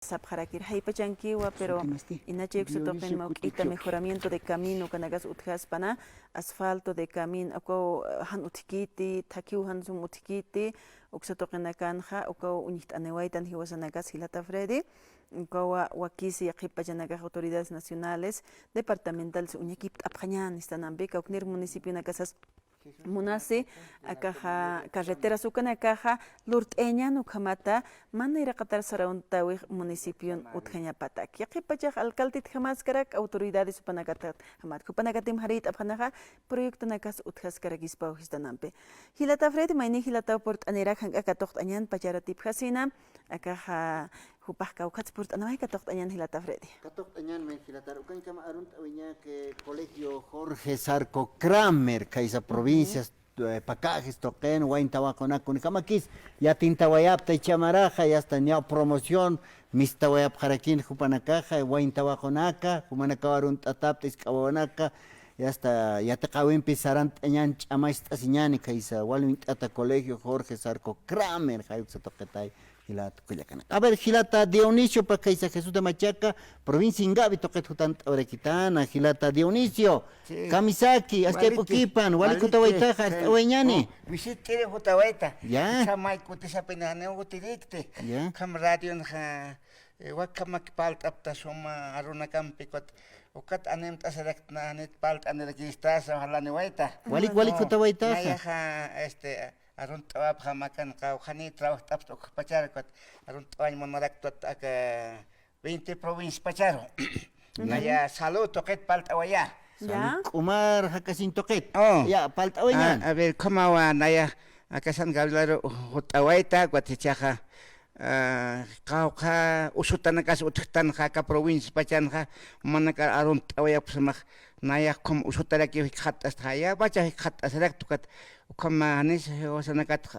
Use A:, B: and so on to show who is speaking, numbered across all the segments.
A: Sapjarakir haypachankiwa, pero inache toquen mauq'ita mejoramiento de camino kanagas utjaspana, asfalto de camino, ako han utkiti, takiw han sum utkiti, uksatoqenakanja, ako uniht'anewaytan hiwasanagas hilata Freddy, ukawa wakisi yaqipachanagas autoridades nacionales, departamentales uñakip apjañan istanambika, uknir municipio nakasas munasi akaja carretera sukana akaja lurt'eña nukhamata mana iraqatar sarauntawi municipio utjañapatak yaqipachaq alcalde tjamaskarak autoridades supanakatat hamat kupanakatim harit apjanaja proyecto nakas utjaskarak ispaw histanampe hilata Fred mayni hilata port anirak hankaka toqt'añan pacharatip hasina akaja hupaj kawkats port anaway katoqt'añan hilata Fred
B: katoqt'añan men hilatar ukan kama arunt awiña que colegio Jorge Sarco Kramer kaisa provincias pacajes toquen waintawakonakun kamakis ya tintawayapta chamaraja ya hasta ñaw promoción mistawayap jarakin jupanakaja waintawakonaka humanaka arunt atapta iskawanaka ya hasta ya te kawimpi sarant añan chamais asiñani kaisa walwint ata colegio Jorge Sarco Kramer hayuk toqetay Hilata Culiacán. A ver, Hilata Dionisio, para que Jesús de Machaca, provincia Ingabi, toque tutan Orequitana, Hilata Dionisio, Kamisaki, hasta Poquipan, Walikutawaitaja, hasta Oeñani.
C: Visite Hutawaita,
B: Ya.
C: Kamai Kutisapinane Utilikte,
B: Ya.
C: Kam Radio, Wakamak Palt Aptasoma, Aruna Campicot, Ukat Anem Taserect Nanit Palt and the Gistas, Halanewaita.
B: Walikutawaitaja.
C: Nayaja, Arun tawab hamakan kau khani trabajo tapto pachar kot arun tawai monorak tot ak 20 province pacharo. Naya salud toket paltawaya.
A: ya
B: Umar Hakasin Toket.
C: Oh.
B: Ya, Paltawayan.
C: A ver, ¿cómo va naya akasan gablaro hutawaita guatichaja? Kauka usutanakas uttanja ka province pachanja manaka arun tawaya psmach naya kom usutaraki khatas haya bacha khatas rektukat koma nis hosanakat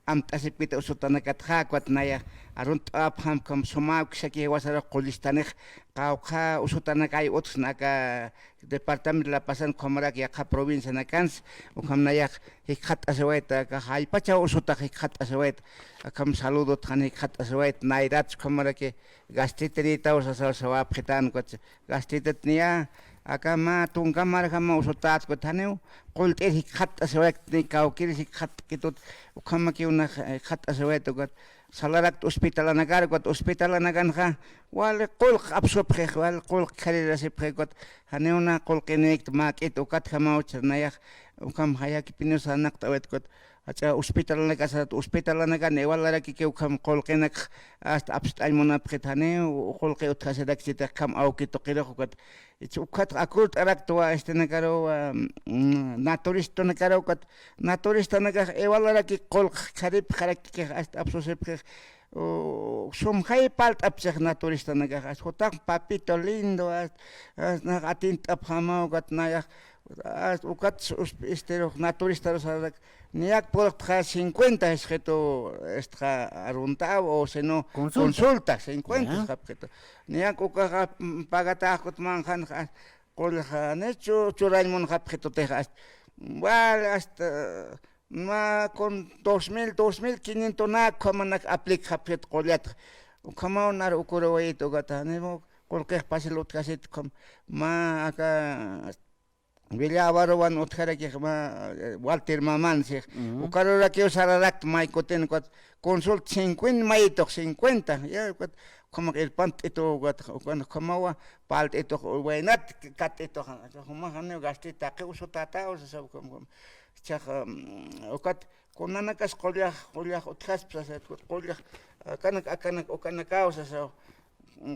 C: amtasipita usutanakat hakwat naya arun tapham kom sumak shaki wasara qulistanek kauka usutanakay utsnaka departamento la pasan komarak ya ka provincia nakans ukam naya hikhat aswait ka hay pacha usutak hikhat aswait akam saludo tani hikhat aswait nairat komarak gastritrita usasal sawap khitan kot gastritnia acá ma tunga marga ma usotat ko taneu qolt e khat aswek ni kaukir khat kitut ukama ki una khat aswet ko salarak hospital nagar ko hospital nagan kha wal qol abso prekh wal qol khalira se prekot haneuna qol kenek ma kit ukat khama uchnaya ukam haya ki pinus anak tawet ko acha hospital nagasat hospital nagan ewalara ki ke ukam qol kenak ast abst ay mona prethane qol ke uthasedak sita kam au ki to qira ko ukat akut araktua nakaro naturista nakaro kat naturista nakar ewalara ki qol kharip kharak ki absose prekh sum hay palt apsek naturista nakar ashotak papito lindo na atint aphama kat naya ukat naturista rosadak niak por 50 es geto esta arunta o se no consulta 50 capto niak uka pagata kot manjan kol hanecho churaimon capto tejas wal hasta ma con 2500 na como na aplica capto colet como na ukuro eito gata nebo cualquier paselot caset com ma acá Villabarovan otkara que Walter Maman se ukarora que usararak maikoten consult 50 maito 50 ya como el pant eto cuando como palt eto buenat kat eto como hanno gastita que usotata o se como chaj okat konanakas qolia otjas qolia kanak okanaka o se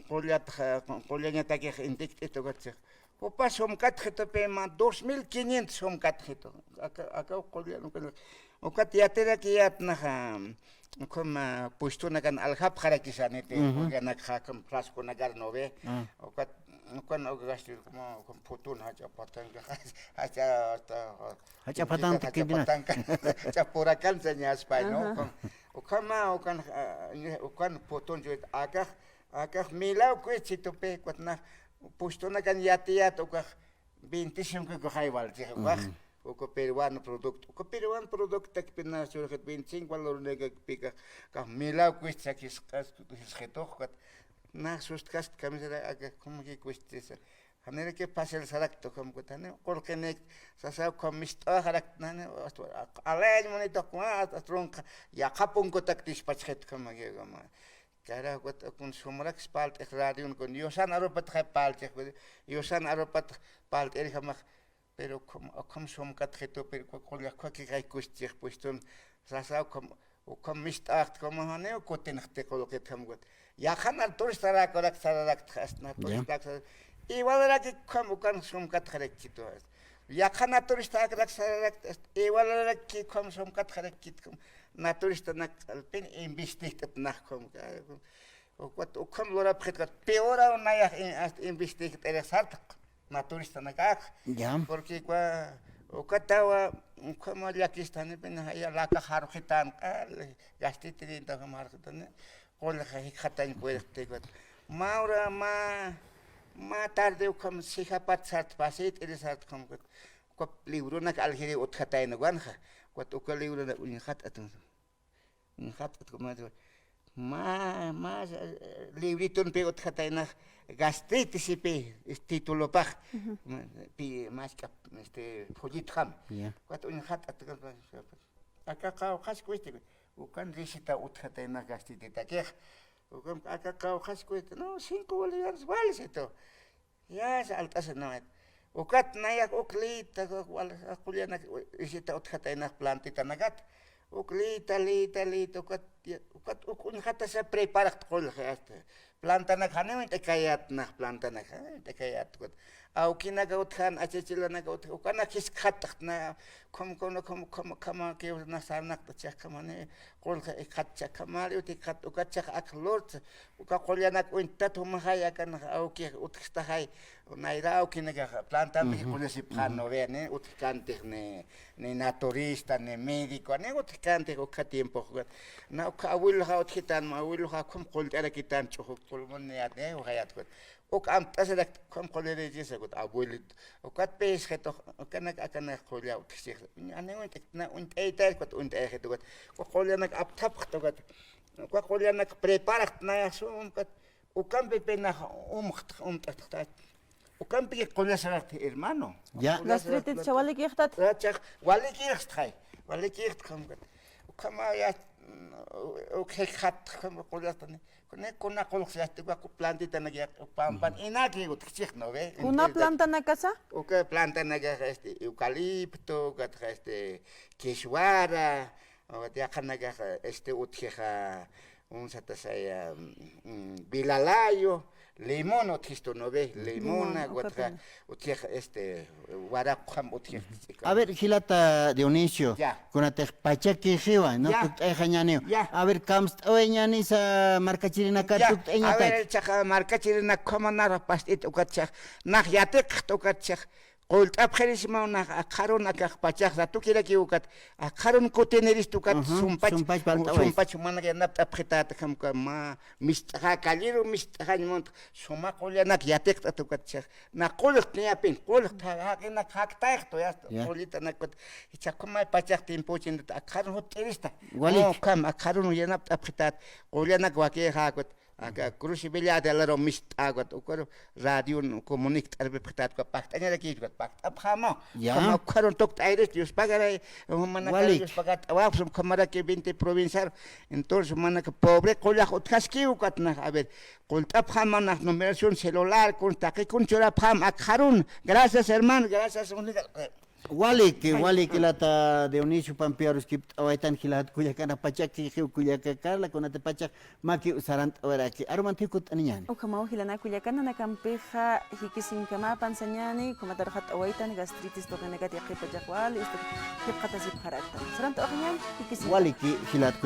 C: qolia nyata que intik eto gatse Opa som katjeto pema 2500 som katjeto. Acá ocurrió o kat yatera que yatna como puesto nagan alhap harakisanete ganak hakam frasco nagar nove o kat con ogasti como putun haja patanga haja
B: patang
C: chapurakan seña español o kama o kan putun juit akah milau kuchito pe kwatna puesto na kan yatiyat o 25 ko haywal tiwa o peruano producto tak pinasur 25 valor nega pika ka milaw kwis sakis kas his getok kat na sustkas camisera aga como que cuestes hanera que pase el sarakto como que tane porque ne sasa como mista harak nane alay monito kwa atronka ya kapun ko tak dispatchet como que como cara con sumrak spalt radio con yosan aropat khapalt yosan aropat palt er kama pero como som katreto pero con la que hay cuestes pueston sasa como mista como haneo kotenchte coloque como ya hanal turistara korak sarak khasna turistara igual era que como con som katrekito ya khana turista korak sarak igual era que como som katrekito naturista nak alpin investigate nach kom wat ook kom lora pretkat peora na ya investigate er sart naturista nak
B: Ya.
C: porque qua o katawa como la que están en ya la ka harujitan gastite dinta kamar kitane qol khatan puede maura ma tarde como si hapat sart pasit er sart kom ko libro nak algeri ot khatain ganja wat ook libro na un khat atun hat como más librito un pego tjataina gastritis y pe título pag pi más este follit ham cuatro un hat acá cao has cueste o can risita utjataina gastritis que o acá cao has cueste no 5 bolívares vale esto ya altas no o cat nayak oklita wal akuliana risita utjataina plantita nagat uklita ukun hata se prepara kol planta na khane te kayat na planta na te kayat kot au kina gaut khan achechila na gaut ukana kis khat na kom kama ke na sarnak ta kamane kol khat cha kamari uti khat ukacha aklort uka kolyana uinta thum haya kan au ke utksta hay naira au kina ga planta mi kulesi phano ve ne utkante ne naturista ne médico ne utkante ko tiempo na ka awil ha utkitan ma awil ha kom kol ara kitan chok kolmon ne at ne hayat ko ok am tasadak kom kolere jese ko awil okat pes heto kana kana kolya utkse ane unt na unt eiter ko unt eget ko kolya ap tap ko kolya prepara na sum ko kam be pena tat وكان بيجي كل سنة hermano.
B: Ya.
A: Gastritis chavali kihtat.
C: Rachach wali kirt kam. Kama ya okay khat kam kolatani. Kuna kolxyat ko plantita na ya pampan inaki ko tchik no ve.
A: Una planta na casa?
C: Okay planta na este eucalipto, gat este kishwara, o ya kana este utjeja un satasaya bilalayo. Limón o tisto no ve, limón, otra, este, guaraquam,
B: a ver, Gilata Dionisio, con la pachaki jiwa, no a ver, kamst oeñani sa marca chirina katuk
C: a ver, chaja marca chirina como nara pastit ukachach, nach yatek ukachach. قلت أبخريش ما هنا أخرون أكبتشخ ذاتو كده كيوكات أخرون كوتينيريس توكات سومباتش ما نجي نبت أبختات كم كما مستخا كاليرو مستخا نمونت سوما قولي نك ياتك توكاتشخ نقولك نيابين قولك هاكينك هاكتايختو يا قوليت أنا كنت يتشكم ما يبتشخ تيمبوشين أخرون هوتيريستا كم أخرون ينبت أبختات قولي نك واكي هاكت aga crucibilidad de la romist agot ukor radio comunic arbe ptat ko pakt anya la ki pakt ab khama khama kharon tok tairis yus pagare humana yus pagat awap sum khamara ke 20 provincial entonces humana que pobre kola utkaski ukatna a ver qult ab khama na numeración celular con taqi con chora pham akharun gracias hermano gracias
B: wali que lata de Dionisio Pampiaros que awaitan hilat kuya kana pachak ki kuya ka karla kuna te pachak maki usarant ora ki aromantikut aniyan
A: o kama hilana kuya kana na kampeja hikisin kama pansanyani kuma tarhat awaitan gastritis to kana gati qipajak wal isto qipqata sib kharakta sarant oqyan hikisin
B: wali ki hilat